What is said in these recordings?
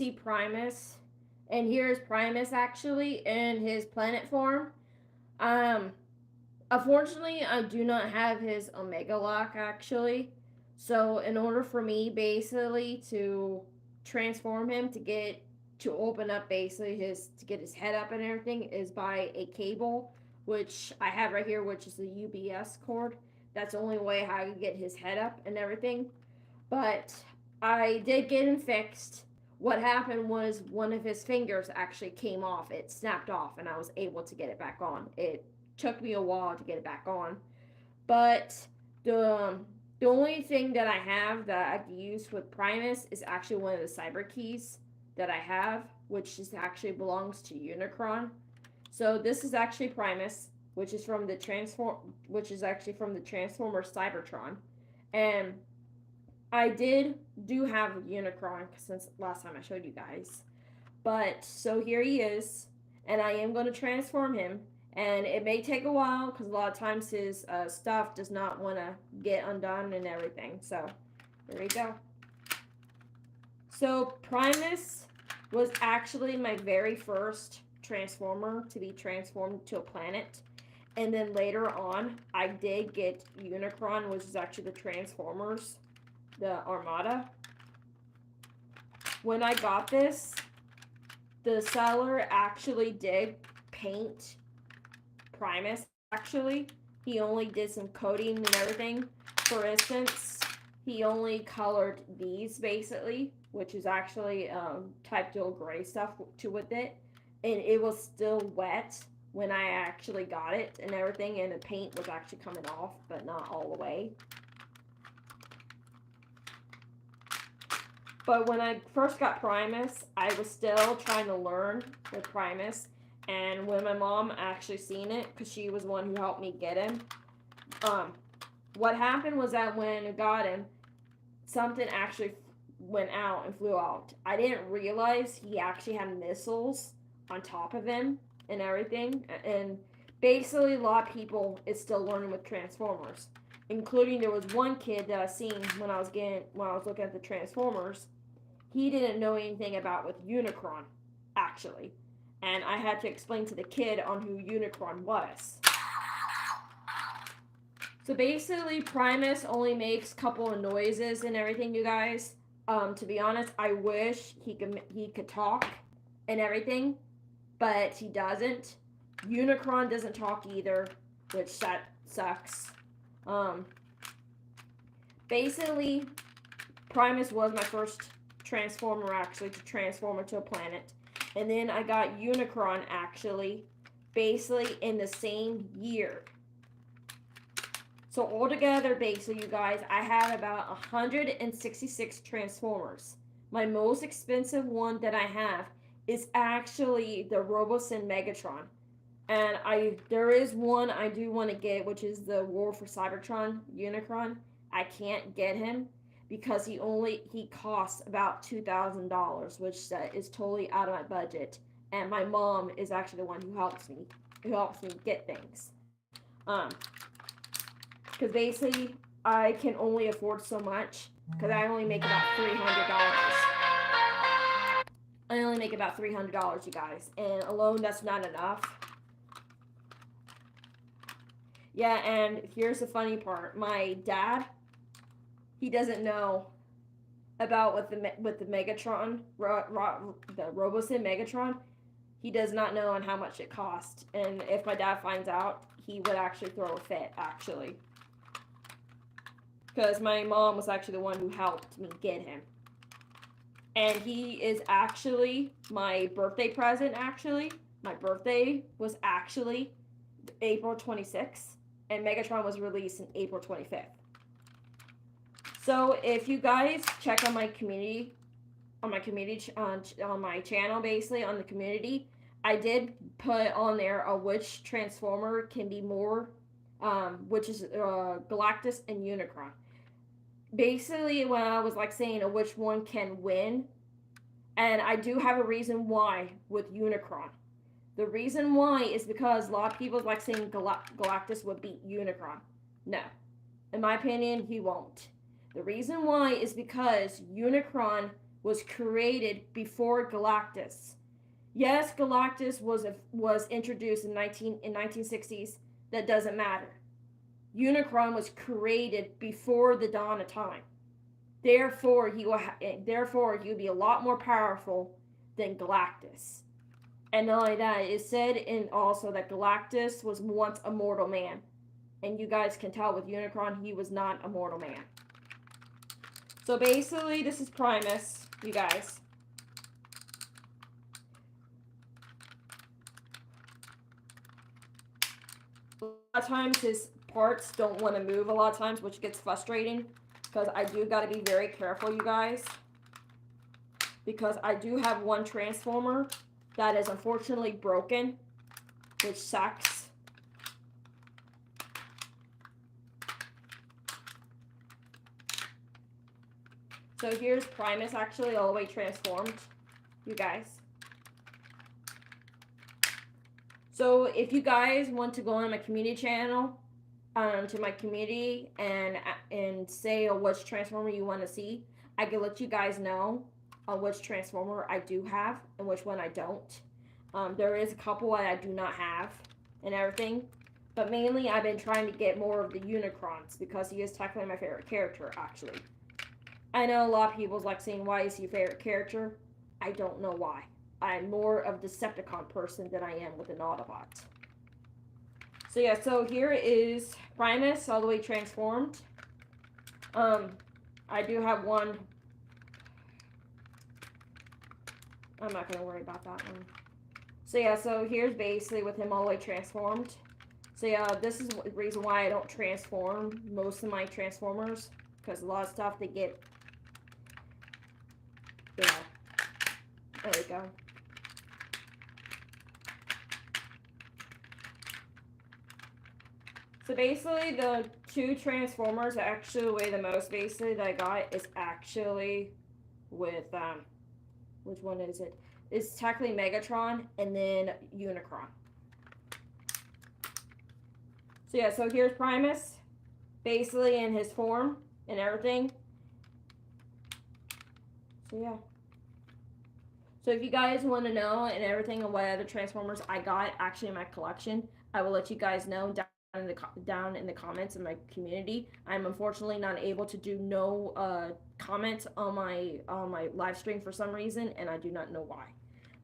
see Primus, and here's Primus actually in his planet form. Um, Unfortunately, I do not have his Omega Lock actually. So in order for me basically to transform him to open up basically his to get his head up and everything is by a cable, which I have right here, which is the UBS cord. That's the only way how I can get his head up and everything. But I did get him fixed. What happened was one of his fingers actually came off. It snapped off, and I was able to get it back on. It took me a while to get it back on, but the the only thing that I have that I can use with Primus is actually one of the cyber keys that I have, which is actually belongs to Unicron. So this is actually Primus, which is actually from the Transformer Cybertron, and I do have Unicron since last time I showed you guys. But so here he is, and I am going to transform him. And it may take a while because a lot of times his stuff does not want to get undone and everything. So there you go. So Primus was actually my very first transformer to be transformed to a planet. And then later on, I did get Unicron, which is actually the Transformers, the Armada. When I got this, the seller actually did paint Primus. Actually, he only did some coating and everything. For instance, he only colored these basically, which is actually type dual gray stuff to with it, and it was still wet when I actually got it and everything, and the paint was actually coming off, but not all the way. But when I first got Primus, I was still trying to learn with Primus. And when my mom actually seen it, because she was the one who helped me get him, what happened was that when I got him, something actually went out and flew out. I didn't realize he actually had missiles on top of him and everything. And basically, a lot of people is still learning with Transformers, including there was one kid that I seen when I was looking at the Transformers. He didn't know anything about with Unicron, actually, and I had to explain to the kid on who Unicron was. So basically, Primus only makes a couple of noises and everything, you guys. To be honest, I wish he could talk and everything, but he doesn't. Unicron doesn't talk either, which that sucks. Basically, Primus was my first transformer actually to transform into a planet, and then I got Unicron actually basically in the same year. So altogether, basically, you guys, I have about 166 transformers. My most expensive one that I have is actually the Robosyn Megatron, and there is one I do want to get, which is the War for Cybertron Unicron. I can't get him because he costs about $2,000, which is totally out of my budget. And my mom is actually the one who helps me get things. Because basically I can only afford so much because I only make about $300. I only make about $300, you guys, and alone that's not enough. Yeah, and here's the funny part: my dad, he doesn't know about what the Megatron, the Robosyn Megatron. He does not know on how much it cost, and if my dad finds out, he would actually throw a fit, actually, because my mom was actually the one who helped me get him, and he is actually my birthday present. Actually, my birthday was actually April 26th, and Megatron was released in April 25th. So if you guys check on my community, on my channel, basically on the community, I did put on there which Transformer can be more, which is Galactus and Unicron. Basically, when I was like saying which one can win, and I do have a reason why with Unicron. The reason why is because a lot of people like saying Galactus would beat Unicron. No, in my opinion, he won't. The reason why is because Unicron was created before Galactus. Yes, Galactus was introduced in 1960s. That doesn't matter. Unicron was created before the dawn of time. Therefore, he will be a lot more powerful than Galactus. And not only that, it said in also that Galactus was once a mortal man. And you guys can tell with Unicron, he was not a mortal man. So basically, this is Primus, you guys. A lot of times his parts don't want to move a lot of times, which gets frustrating. Because I do got to be very careful, you guys. Because I do have one transformer that is unfortunately broken, which sucks. So here's Primus actually all the way transformed, you guys. So if you guys want to go on my community channel, to my community and say which transformer you want to see, I can let you guys know on which transformer I do have and which one I don't. There is a couple that I do not have and everything, but mainly I've been trying to get more of the Unicrons because he is technically my favorite character actually. I know a lot of people's like saying, why is he your favorite character? I don't know why. I'm more of a Decepticon person than I am with an Autobot. So yeah, so here is Primus all the way transformed. I do have one. I'm not gonna worry about that one. So yeah, so here's basically with him all the way transformed. So yeah, this is the reason why I don't transform most of my Transformers, because a lot of stuff they get, yeah, there we go. So basically the two Transformers that actually weigh the most basically that I got is actually with, which one is it? It's technically Megatron and then Unicron. So yeah, so here's Primus, basically in his form and everything. So yeah. So if you guys want to know and everything and what other Transformers I got actually in my collection, I will let you guys know down in the comments in my community. I'm unfortunately not able to do no comments on my live stream for some reason, and I do not know why.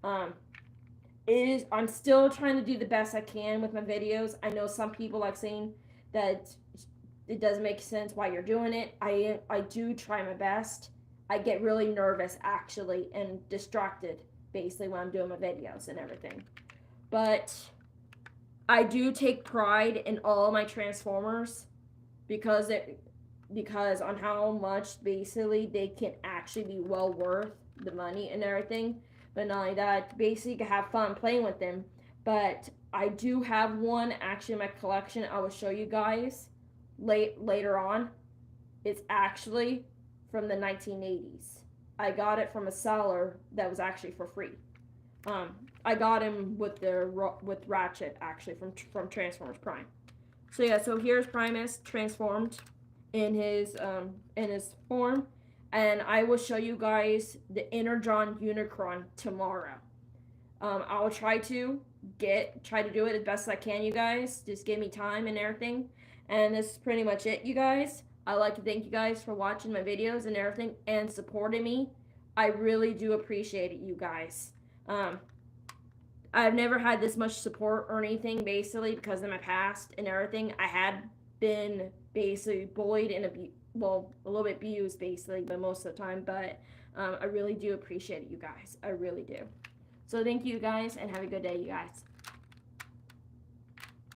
I'm still trying to do the best I can with my videos. I know some people like saying that it doesn't make sense why you're doing it. I do try my best. I get really nervous actually and distracted basically when I'm doing my videos and everything. But I do take pride in all my Transformers because on how much basically they can actually be well worth the money and everything. But not only that, basically you can have fun playing with them. But I do have one actually in my collection I will show you guys later on. It's actually from the 1980s. I got it from a seller that was actually for free. I got him with Ratchet actually from Transformers Prime. So yeah, so here's Primus transformed in his form, and I will show you guys the Energon Unicron tomorrow. I will try to do it as best as I can, you guys. Just give me time and everything. And this is pretty much it, you guys. I'd like to thank you guys for watching my videos and everything and supporting me. I really do appreciate it, you guys. I've never had this much support or anything, basically, because in my past and everything, I had been basically bullied and a little bit abused, basically, but most of the time. But I really do appreciate it, you guys. I really do. So thank you, guys, and have a good day, you guys.